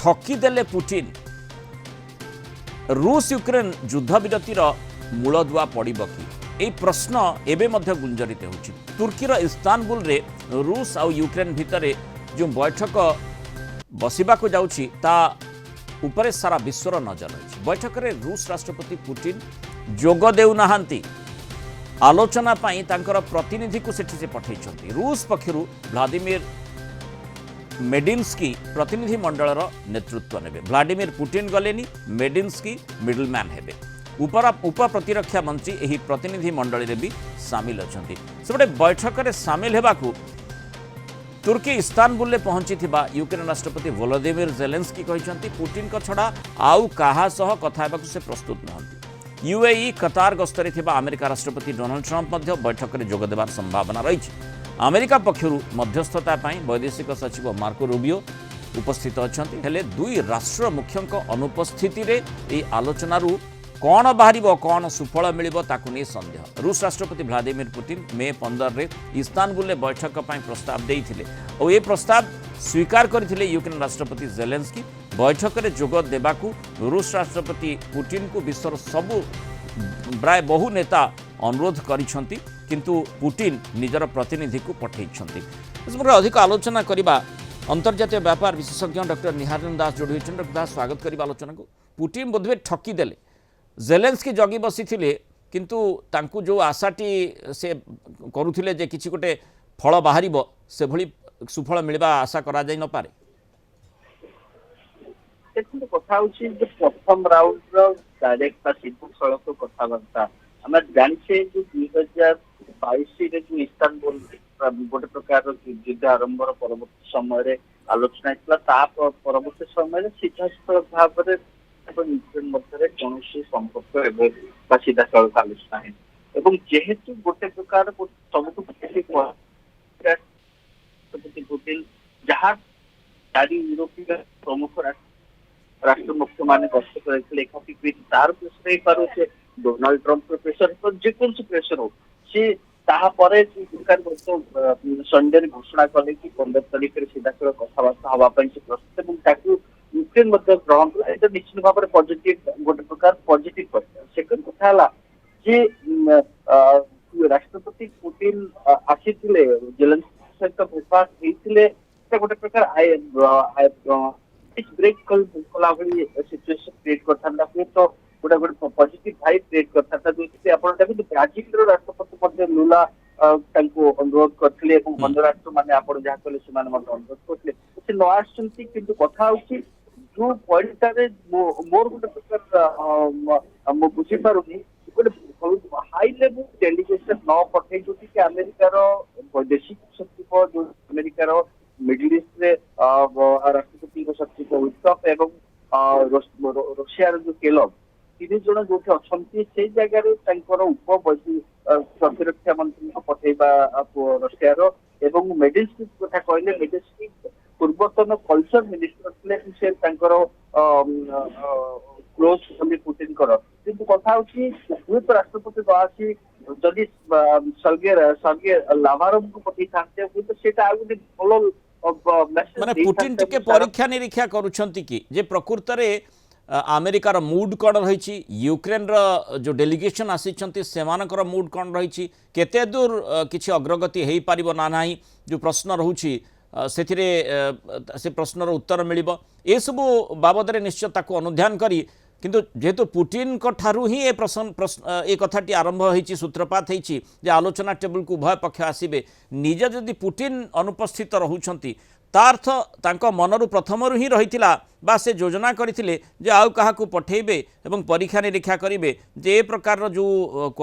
ଠକିଦେଲେ Putin रूस Ukraine युद्ध विरतिर मूलदुआ पड़ब कि यही प्रश्न एवं गुंजरित होछि। तुर्कीर इस्तानबुल रे रूस और यूक्रेन भितर जो बैठक बसवाक जाउछि ता उपरे सारा विश्वर नजर रही। बैठक में रूस राष्ट्रपति पुटिन जोग देउनाहांती। आलोचना पाई तांकर प्रतिनिधि को सेठी से पठाइछन्ति। रूस पक्षरु व्लादिमीर मेडिन्स्की प्रतिनिधि मंडलर नेतृत्व नेबे। व्लादिमीर पुटिन गलेनी, मेडिन्स्की मिडलमैन हेबे। उप प्रतिरक्षा मंत्री एही प्रतिनिधि मंडल रे भी शामिल अछन्ति। सेबडे बैठक रे शामिल हेबाकू तुर्की इस्तानबुल में पहुंची यूक्रेन राष्ट्रपति वोलोदिमिर जेलेंस्की कहते पुटिन को छड़ा आउ कहा सह कथा हेबाकू से प्रस्तुत नहंती। यूएई कतार गस्तरे थिबा अमेरिका राष्ट्रपति डोनाल्ड ट्रंप मध्य बैठक में जोग देबार संभावना रही। अमेरिका पक्षरु मध्यस्थता पाई वैदेशिक सचिव मार्को रूबियो उपस्थित अछंती। हेले दुई राष्ट्र मुख्यंक अनुपस्थिति रे एही आलोचनारू कौन बाहर कौन सुफल मिलिबो ताकू नहीं संदेह। रूस राष्ट्रपति व्लादिमीर पुटिन मे 15 रे इस्तानबुल में बैठक पर प्रस्ताव देइथिले और ये प्रस्ताव स्वीकार करथिले यूक्रेन राष्ट्रपति जेलेंस्की। बैठक में जोग देबाकू रूस राष्ट्रपति पुटिन को विश्वर सबु प्राय बहु नेता अनुरोध करिसंती, किंतु पुटिन निजर प्रतिनिधि को पठाइछंती। इस पर अधिक आलोचना करबा अंतर्जातीय व्यापार विशेषज्ञ डॉक्टर निहारिन दास जोड़ी होइछन। डॉक्टर दास स्वागत करबा आलोचना को। पुटिन बोधवे ठकी देले, जेलेंस्की जगी बसी थिले, किंतु तांकु जो आशाटी से करुथिले जे किछि गोटे फल बाहरिबो से भली सुफल मिलबा आशा करा जाय न पारे। देखो कथा होछि जे प्रथम राउंड रो डायरेक्ट का सीधे सड़क कथाबार्ता हम जानछे जे 2022 रे जो इस्तानबुल गोटे प्रकार युद्ध आरंभ परवर्ती समय आलोचना होता ता परवर्ती समय सीधा सड़क भाव में यूक्रेन मध्य कौन संपर्क सीधा सड़क आलोचना है। जेहेतु गोटे प्रकार सबुठ पुटिन जहाँ चारि यूरोपीय प्रमुख राष्ट्र मुख्य मान गस्त करते तार प्रेसर पारे डोनाल्ड ट्रंप प्रेसर जेकोन प्रेसर हो सी सरकार संडे घोषणा कले कि 15 तारिख में सीधा सड़क कथबार्ता हाँवाई से प्रस्तुत यूक्रेन ग्रहण कला निश्चित भाव में पॉजिटिव गोटे प्रकार पॉजिटिव सेकेंड कथा जे राष्ट्रपति पुटिन आसी जेलेंस्की सहित भेटघाट होते गोटे प्रकार ब्रेक कला भाई सिचुएशन क्रिएट करता हुए तो गोटे गोटे पॉजिटिव भाइब क्रिएट करता जो देखते ब्राजिल राष्ट्रपति लुला अनुरोध करते अन्य राष्ट्र मैंने आप जहाँ कहले अनुरोध करते न आसुँच कि कथा जो पॉइंट मोर गोटे प्रकार बुझीपारूनी गोटे हाई लेवल डेलीगेशन न पठे जो कि अमेरिकार वैदेशिक सचिव जो अमेरिकार मिडिल ईस्ट रे राष्ट्रपति सचिव विटफ एवं रशियार जो केलग 3 जन जो अच्छी से जगह उप प्रतिरक्षा मंत्री को पठेबा रशियार एवं मेडिन्स्की कथा कहले मेडिन्स्की पूर्वतन कल्चर मिनिस्टर से क्लोज पुटिन किंतु कथा हुए तो राष्ट्रपति आसी जदि सर्गे लावारोव को पठे था हुए तो सेटा आ गोटे भल माने पुटिन टिके परीक्षा निरीक्षा करुछंती कि जे प्रकृत रे अमेरिकार मूड कौन रही, यूक्रेन रो जो डेलीगेशन आसी सेमानकर मूड कौन रही, केते दूर किछि अग्रगति हो पारिबो ना नाही जो प्रश्न रहउछि से प्रश्नर उत्तर मिलिबो ए सबु बाबद रे निश्चय ताको अनुध्यान करी। किंतु जेहेतु पुटिन को ठारू ही ए प्रश्न ए कथाटी आरंभ होइछि सूत्रपात होइछि जे आलोचना टेबल को उभय पक्ष आसीबे निज जदि पुटिन अनुपस्थित रहुछंती तार्थ तांको मनरु प्रथमरु ही रहितिला बा से योजना करथिले जे आउ काहाकू पठेबे एवं परीक्षा निरीक्षा करिवे जे ए प्रकार जो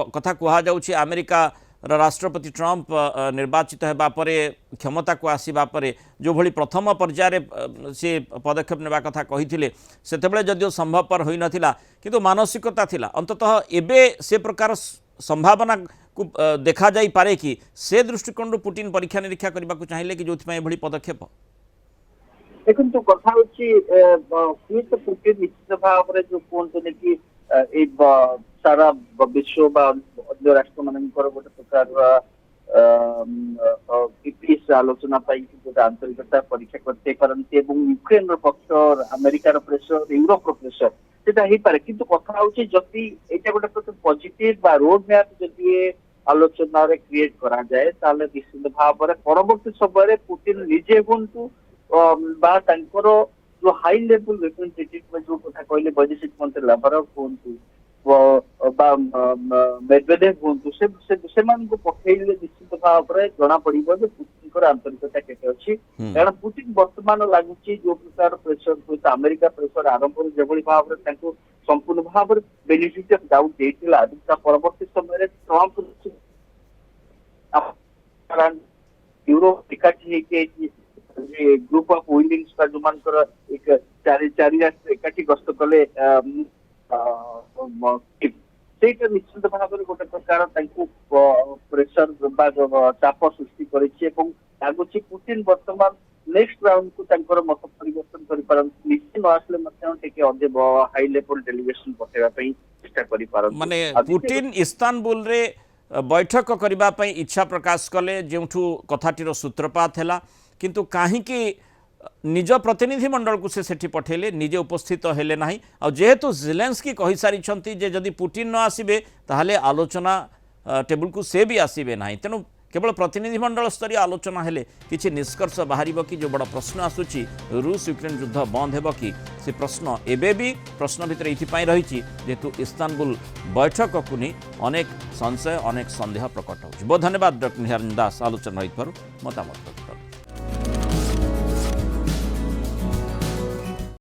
कथा कहा जाउछि अमेरिका राष्ट्रपति ट्रंप निर्वाचित होगा परे क्षमता को आसवा परे जो भली प्रथम पर्यायर से पदक्षेप नेबा कथा कही से जदिव संभवपर हो नाला किंतु मानसिकता थिला अंततः एबे से प्रकार संभावना को देखा जाई पारे कि से दृष्टिकोण पुटिन परीक्षा निरीक्षा करने को चाहिए कि जो भली पदक्षेप देखो तो कथा तो पुटिन निश्चित भाव में जो कहते कि सारा विश्व अन्य राष्ट्र मान गोटे प्रकार ପିସ୍ ଆଲୋଚନା ପାଇଁ ଗୋଟେ ଆନ୍ତରିକତା ପରୀକ୍ଷା କରିଥାଇ ପାରନ୍ତି ଏବଂ ୟୁକ୍ରେନର ପକ୍ଷ ଆମେରିକାର ପ୍ରେସର ୟୁରୋପର ପ୍ରେସର ସେଟା ହେଇପାରେ କିନ୍ତୁ କଥା ହଉଛି ଯଦି ଏଇଟା ଗୋଟେ ପ୍ରକାର ପଜିଟିଭ ବା ରୋଡ ମ୍ୟାପ ଯଦି ଏ ଆଲୋଚନାରେ କ୍ରିଏଟ କରାଯାଏ ତାହେଲେ ନିଶ୍ଚିତ ଭାବରେ ପରବର୍ତ୍ତୀ ସମୟରେ ପୁତିନ ନିଜେ ହୁଅନ୍ତୁ ବା ତାଙ୍କର ଯୋଉ ହାଇ ଲେଭେଲ ରିପ୍ରେଜେଣ୍ଟେଟିଭ ଯୋଉ କଥା କହିଲେ ବୈଦେଶିକ ମନ୍ତ୍ରୀ ଲାଭରଭ ହୁଅନ୍ତୁ বা ମେଦଭେଦେଭ ହୁଅନ୍ତୁ ସେମାନଙ୍କୁ ପଠେଇଲେ ନିଶ୍ଚିତ ଭାବରେ ଜଣା ପଡିବ ଯେ ପୁତିନଙ୍କର ଆନ୍ତରିକତା କେତେ ଅଛି କାରଣ ପୁତିନ ବର୍ତ୍ତମାନ ଲାଗୁଛି ଯୋଉ ପ୍ରକାର ପ୍ରେସର ହୁଏତ ଆମେରିକା ପ୍ରେସର ଆରମ୍ଭରୁ ଯେଭଳି ଭାବରେ ତାଙ୍କୁ ସମ୍ପୂର୍ଣ୍ଣ ଭାବରେ ବେନିଫିଟ ଅଫ ଡାଉଟ ଦେଇଥିଲା ଏବଂ ତା ପରବର୍ତ୍ତୀ ସମୟରେ ଟ୍ରମ୍ପ ୟୁରୋପ ଏକାଠି ହେଇକି ଗ୍ରୁପ ଅଫ ୱିଲିଙ୍ଗସ୍ ବା ଯୋଉମାନଙ୍କର ଚାରି ରାଷ୍ଟ୍ର ଏକାଠି ଗସ୍ତ କଲେ ସେଇଟା ନିଶ୍ଚିତ ଭାବରେ ଗୋଟେ ପ୍ରକାର ତାଙ୍କୁ ପ୍ରେସର ବା ଚାପ ସୃଷ୍ଟି କରିଛି ଏବଂ ଲାଗୁଛି ପୁତିନ ବର୍ତ୍ତମାନ ନେକ୍ସଟ ରାଉଣ୍ଡକୁ ତାଙ୍କର ମତ ପରିବର୍ତ୍ତନ କରିପାରନ୍ତି ନିଜେ ନ ଆସିଲେ ମଧ୍ୟ ଟିକେ ଅଧିକ ହାଇ ଲେଭେଲ ଡେଲିଗେସନ ପଠେଇବା ପାଇଁ ଚେଷ୍ଟା କରିପାରନ୍ତି ମାନେ ପୁଟିନ ଇସ୍ତାନବୁଲରେ ବୈଠକ କରିବା ପାଇଁ ଇଚ୍ଛା ପ୍ରକାଶ କଲେ ଯେଉଁଠୁ କଥାଟିର ସୂତ୍ରପାତ ହେଲା କିନ୍ତୁ କାହିଁକି निज प्रतिनिधि मंडल को से सेठी पठेले निजे उपस्थित हेले नाही आ जेहेतु जेलेंस्की कहि सारी जे जदि पुटिन न आसीबे ताहले आलोचना टेबल को से भी आसीबे नाही तेणु केवल प्रतिनिधि मंडल स्तरीय आलोचना हेले किछि निष्कर्ष बाहर कि जो बड़ प्रश्न आसुची रूस यूक्रेन युद्ध बंद हेब कि से प्रश्न एबे भी प्रश्न भितर एथिपाई रही जेहेतु इस्तानबुल बैठक को नहीं अनेक संशय अनेक संदेह प्रकट हो बहुत धन्यवाद डॉक्टर निहारिन दास आलोचना मतामत